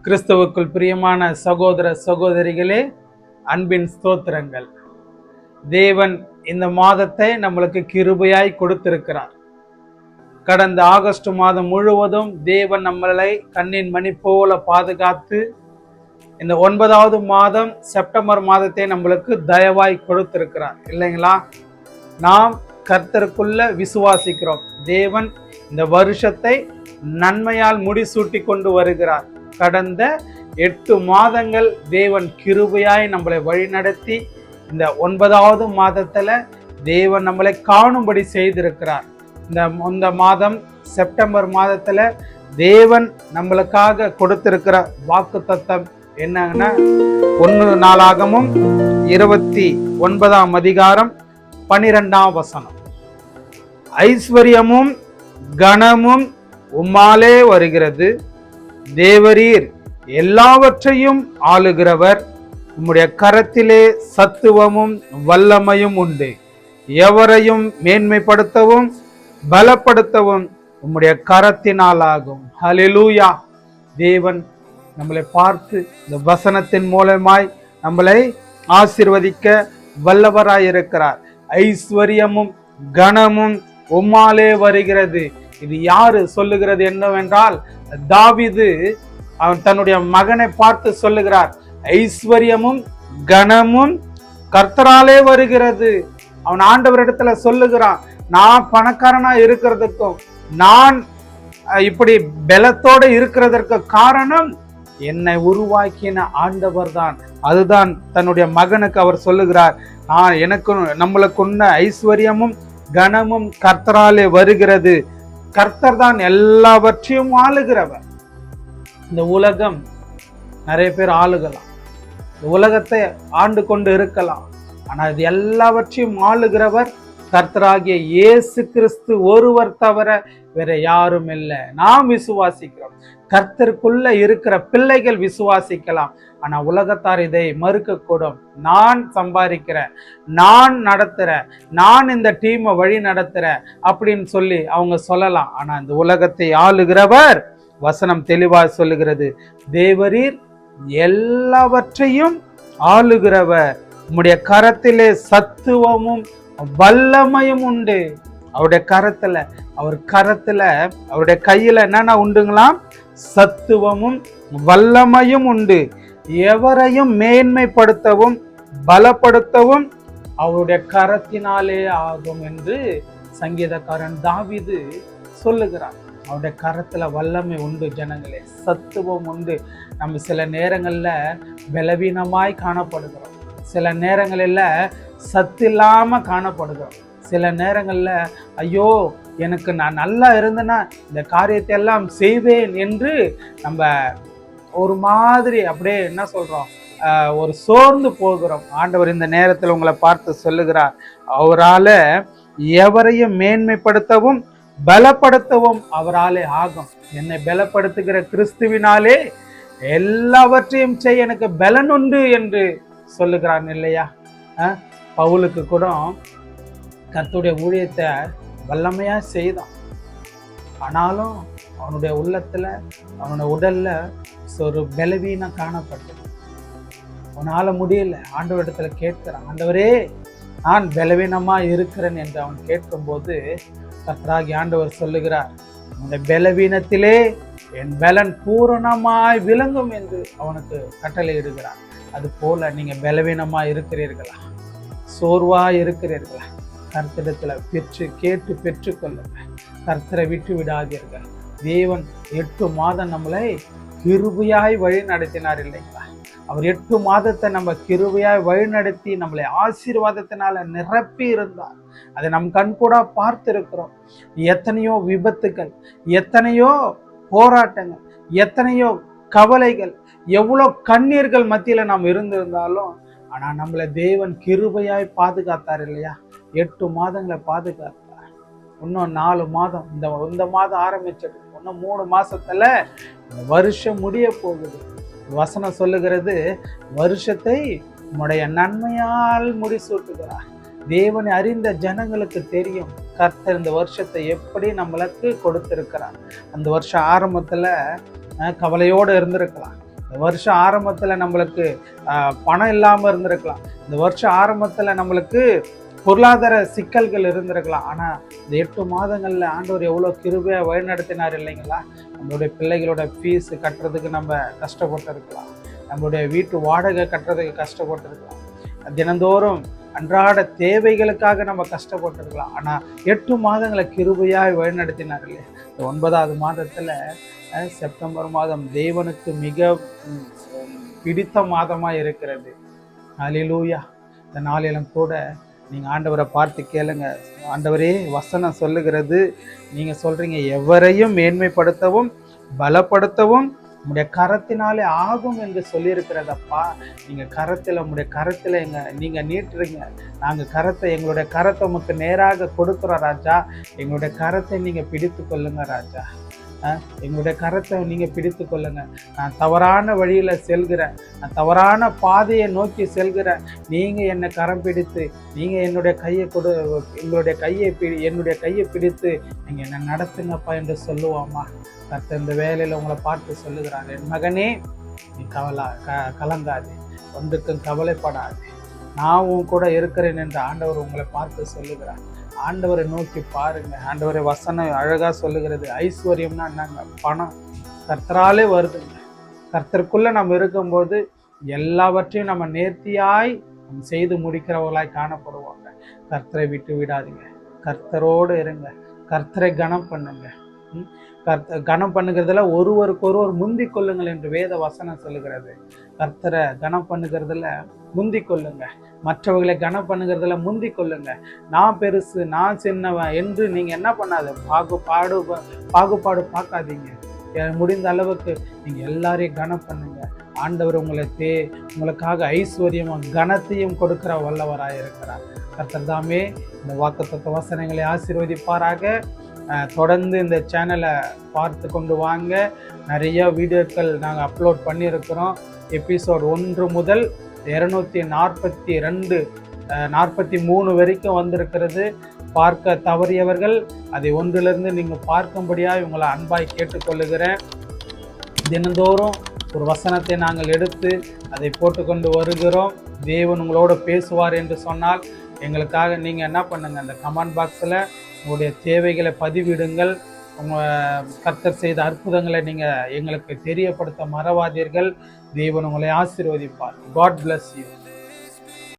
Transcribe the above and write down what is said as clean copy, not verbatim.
கிறிஸ்துவுக்குள் பிரியமான சகோதர சகோதரிகளே, அன்பின் ஸ்தோத்திரங்கள். தேவன் இந்த மாதத்தை நம்மளுக்கு கிருபையாய் கொடுத்திருக்கிறார். கடந்த ஆகஸ்ட் மாதம் முழுவதும் தேவன் நம்மளை கண்ணின் மணி போல பாதுகாத்து இந்த 9வது மாதம் செப்டம்பர் மாதத்தை நம்மளுக்கு தயவாய் கொடுத்திருக்கிறார் இல்லைங்களா? நாம் கர்த்தருக்குள்ள விசுவாசிக்கிறோம். தேவன் இந்த வருஷத்தை நன்மையால் முடிசூட்டி கொண்டு வருகிறார். கடந்த 8 மாதங்கள் தேவன் கிருபையாய் நம்மளை வழிநடத்தி இந்த 9வது மாதத்துல தேவன் நம்மளை காணும்படி செய்திருக்கிறார். இந்த மாதம் செப்டம்பர் மாதத்துல தேவன் நம்மளுக்காக கொடுத்திருக்கிற வாக்கு தத்தம் என்னன்னா 1 நாளாகமும் 29ஆம் அதிகாரம் 12ஆம் வசனம். ஐஸ்வர்யமும் கனமும் உம்மாலே வருகிறது, தேவரீர் எல்லாவற்றையும் ஆளுகிறவர், உம்முடைய கரத்திலே சத்துவமும் வல்லமையும் உண்டு, எவரையும் மேன்மைப்படுத்தவும் பலப்படுத்தவும் உம்முடைய கரத்தினால் ஆகும். ஹல்லேலூயா. தேவன் நம்மளை பார்த்து இந்த வசனத்தின் மூலமாய் நம்மளை ஆசீர்வதிக்க வல்லவராயிருக்கிறார். ஐஸ்வர்யமும் கனமும் உம்மாலே வருகிறது. இது யாரு சொல்லுகிறது என்னவென்றால், தாவீது அவன் தன்னுடைய மகனை பார்த்து சொல்லுகிறார், ஐஸ்வர்யமும் கனமும் கர்த்தராலே வருகிறது. அவன் ஆண்டவரிடத்துல சொல்லுகிறான், நான் பணக்காரனா இருக்கிறதுக்கும் நான் இப்படி பலத்தோடு இருக்கிறதற்கு காரணம் என்னை உருவாக்கின ஆண்டவர் தான். அதுதான் தன்னுடைய மகனுக்கு அவர் சொல்லுகிறார், நம்மளுக்குள்ள ஐஸ்வர்யமும் கனமும் கர்த்தராலே வருகிறது. கர்த்தர் தான் எல்லாவற்றையும் ஆளுகிறவர். இந்த உலகம் நிறைய பேர் ஆளுகலாம், இந்த உலகத்தை ஆண்டு கொண்டு இருக்கலாம், ஆனா இது எல்லாவற்றையும் ஆளுகிறவர் கர்த்தராகிய இயேசு கிறிஸ்து ஒருவர் தவிர வேற யாரும் இல்லை. நாம் விசுவாசிக்கிறோம். கர்த்தருக்குள்ள இருக்கிற பிள்ளைகள் விசுவாசிக்கலாம், ஆனா உலகத்தார் இதை மறுக்க கூடும். நான் சம்பாதிக்கிறேன், நான் நடத்துறேன், நான் இந்த டீமை வழி நடத்துறேன் அப்படின்னு சொல்லி அவங்க சொல்லலாம். ஆனா இந்த உலகத்தை ஆளுகிறவர் வசனம் தெளிவாக சொல்லுகிறது, தேவரீர் எல்லாவற்றையும் ஆளுகிறவர், உம்முடைய கரத்திலே சத்துவமும் வல்லமையும் உண்டு. அவருடைய கரத்துல அவருடைய கையில என்னன்னா உண்டுங்களாம், சத்துவமும் வல்லமையும் உண்டு, எவரையும் மேன்மைப்படுத்தவும் பலப்படுத்தவும் அவருடைய கரத்தினாலே ஆகும் என்று சங்கீதக்காரன் தாவீது சொல்லுகிறார். அவருடைய கரத்துல வல்லமை உண்டு ஜனங்களே, சத்துவம் உண்டு. நம்ம சில நேரங்கள்ல பலவீனமாய் காணப்படுகிறோம், சில நேரங்களில் சத்து இல்லாம காணப்படுகிறோம், சில நேரங்கள்ல ஐயோ எனக்கு நான் நல்லா இருந்தேன்னா இந்த காரியத்தை எல்லாம் செய்வேன் என்று நம்ம ஒரு மாதிரி அப்படியே என்ன சொல்றோம், ஒரு சோர்ந்து போகிறோம். ஆண்டவர் இந்த நேரத்தில் உங்களை பார்த்து சொல்லுகிறார், அவரால எவரையும் மேன்மைப்படுத்தவும் பலப்படுத்தவும் அவராலே ஆகும். என்னை பலப்படுத்துகிற கிறிஸ்துவினாலே எல்லாவற்றையும் செய்ய எனக்கு பலன் உண்டு என்று சொல்லுகிறான் இல்லையா? பவுலுக்கு கூட கர்த்தருடைய ஊழியத்தை வல்லமையா செய்தான், ஆனாலும் அவனுடைய உள்ளத்துல அவனுடைய உடல்ல ஒரு பலவீனம் காணப்பட்டது. அவனால முடியல. ஆண்டவரிடத்துல கேட்கிறான், ஆண்டவரே நான் பலவீனமா இருக்கிறேன் என்று அவன் கேட்கும்போது கர்த்தராகி ஆண்டவர் சொல்லுகிறார், அந்த பலவீனத்திலே என் பலன் பூரணமாய் விளங்கும் என்று அவனுக்கு கட்டளை இடுகிறார். அது போல நீங்க பலவீனமா இருக்கிறீர்களா, சோர்வா இருக்கிறீர்களா, கர்த்தரிடத்துல கேட்டு பெற்றுக்கொள்ளுங்க. கர்த்தரை விட்டு விடாதீர்கள். தேவன் 8 மாதம் நம்மளை கிருபையாய் வழி நடத்தினார் இல்லைங்களா? அவர் 8 மாதத்தை நம்ம கிருபையாய் வழி நடத்தி நம்மளை ஆசீர்வாதத்தினால நிரப்பி இருந்தார். அதை நம் கண்கூட பார்த்திருக்கிறோம். எத்தனையோ விபத்துக்கள், எத்தனையோ போராட்டங்கள், எத்தனையோ கவலைகள், எவ்வளோ கண்ணீர்கள் மத்தியில நாம் இருந்திருந்தாலும் ஆனா நம்மளை தேவன் கிருபையாய் பாதுகாத்தார் இல்லையா? 8 மாதங்களை பாதுகாத்தார். இன்னும் 4 மாதம், இந்த மாதம் ஆரம்பிச்சது, இன்னும் 3 மாசத்துல இந்த வருஷம் முடிய போகுது. வசனம் சொல்லுகிறது, வருஷத்தை உம்முடைய நன்மையால் முடிசூட்டுகிறார். தேவனை அறிந்த ஜனங்களுக்கு தெரியும் கர்த்தர் இந்த வருஷத்தை எப்படி நம்மளுக்கு கொடுத்திருக்கிறார். அந்த வருஷம் ஆரம்பத்துல கவலையோடு இருந்திருக்கலாம், இந்த வருஷம் ஆரம்பத்தில் நம்மளுக்கு பணம் இல்லாமல் இருந்திருக்கலாம். இந்த வருஷம் ஆரம்பத்தில் நம்மளுக்கு பொருளாதார சிக்கல்கள் இருந்திருக்கலாம். ஆனால் இந்த 8 மாதங்களில் ஆண்டவர் எவ்வளோ கிருபையாக வழிநடத்தினார் இல்லைங்களா? நம்மளுடைய பிள்ளைகளோட ஃபீஸ் கட்டுறதுக்கு நம்ம கஷ்டப்பட்டு இருக்கலாம், நம்மளுடைய வீட்டு வாடகை கட்டுறதுக்கு கஷ்டப்பட்டு இருக்கலாம், தினந்தோறும் அன்றாட தேவைகளுக்காக நம்ம கஷ்டப்பட்டு இருக்கலாம். ஆனால் 8 மாதங்களை கிருபையாக வழிநடத்தினார் இல்லையா? இந்த 9வது மாதத்தில் செப்டம்பர் மாதம் தேவனுக்கு மிக பிடித்த மாதமாக இருக்கிறது. அல்லேலூயா. இந்த நாளிலும் கூட நீங்கள் ஆண்டவரை பார்த்து கேளுங்க. ஆண்டவரே, வசனம் சொல்லுகிறது, நீங்கள் சொல்கிறீங்க, எவரையும் மேன்மைப்படுத்தவும் பலப்படுத்தவும் உங்களுடைய கரத்தினாலே ஆகும் என்று சொல்லியிருக்கிறதப்பா. நீங்கள் கரத்தில், உங்களுடைய கரத்தில் நீங்கள் நீட்டுறீங்க. நாங்கள் கரத்தை, எங்களுடைய கரத்தை உமக்கு நேராக கொடுக்குறோம் ராஜா. எங்களுடைய கரத்தை நீங்கள் பிடித்து கொள்ளுங்க ராஜா. எங்களுடைய கரத்தை நீங்கள் பிடித்து கொள்ளுங்க. நான் தவறான வழியில் செல்கிறேன், நான் தவறான பாதையை நோக்கி செல்கிறேன். நீங்கள் என்னை கரம் பிடித்து, நீங்கள் என்னுடைய கையை என்னுடைய கையை பிடித்து நீங்கள் என்னை நடத்துங்கப்பா என்று சொல்லுவோம்மா. கர்த்தர் இந்த வேலையில் உங்களை பார்த்து சொல்லுகிறாங்க, என் மகனே, நீ கலங்காது, ஒன்றுக்கும் கவலைப்படாது, நான் உன் கூட இருக்கிறேன் என்று ஆண்டவர் உங்களை பார்த்து சொல்லுகிறார். ஆண்டவரை நோக்கி பாருங்க. ஆண்டவரை வசனம் அழகா சொல்லுகிறது, ஐஸ்வர்யம்னா என்னங்க? பணம் கர்த்தராலே வருதுங்க. கர்த்தருக்குள்ள நம்ம இருக்கும்போது எல்லாவற்றையும் நம்ம நேர்த்தியாய் செய்து முடிக்கிறவர்களாய் காணப்படுவாங்க. கர்த்தரை விட்டு விடாதீங்க, கர்த்தரோடு இருங்க, கர்த்தரை கனம் பண்ணுங்க. கனம் பண்ணுகிறதுல ஒருவருக்கொருவர் முந்தி கொள்ளுங்கள் என்று வேத வசனம் சொல்லுகிறது. கர்த்தரை கனம் பண்ணுகிறதுல முந்தி கொள்ளுங்க, மற்றவர்களை கனம் பண்ணுகிறதுல முந்தி கொள்ளுங்க. நான் பெருசு, நான் சின்னவன் என்று நீங்க என்ன பண்ணாத பாகுபாடு பார்க்காதீங்க. முடிந்த அளவுக்கு நீங்க எல்லாரையும் கனம் பண்ணுங்க. ஆண்டவர் உங்களுக்காக ஐஸ்வர்யமும் கனத்தையும் கொடுக்கிற வல்லவராக இருக்கிறார். கர்த்தர் தாமே இந்த வாக்குத்தத்த வசனங்களை ஆசீர்வதிப்பாராக. தொடர்ந்து இந்த சேனலை பார்த்து கொண்டு வாங்க. நிறைய வீடியோக்கள் நாங்கள் அப்லோட் பண்ணியிருக்கிறோம். எபிசோட் 1 முதல் 243 வரைக்கும் வந்திருக்கிறது. பார்க்க தவறியவர்கள் அதை 1லிருந்து நீங்கள் பார்க்கும்படியாக உங்களை அன்பாய் கேட்டுக்கொள்ளுகிறேன். தினந்தோறும் ஒரு வசனத்தை நாங்கள் எடுத்து அதை போட்டுக்கொண்டு வருகிறோம். தேவன் உங்களோட பேசுவார் என்று சொன்னால் எங்களுக்காக நீங்கள் என்ன பண்ணுங்கள், அந்த கமெண்ட் பாக்ஸில் உங்களுடைய தேவைகளை பதிவிடுங்கள். கர்த்தர் செய்த அற்புதங்களை நீங்கள் எங்களுக்கு தெரியப்படுத்த மறவாதீர்கள். தேவன் உங்களை ஆசீர்வதிப்பார். God bless you.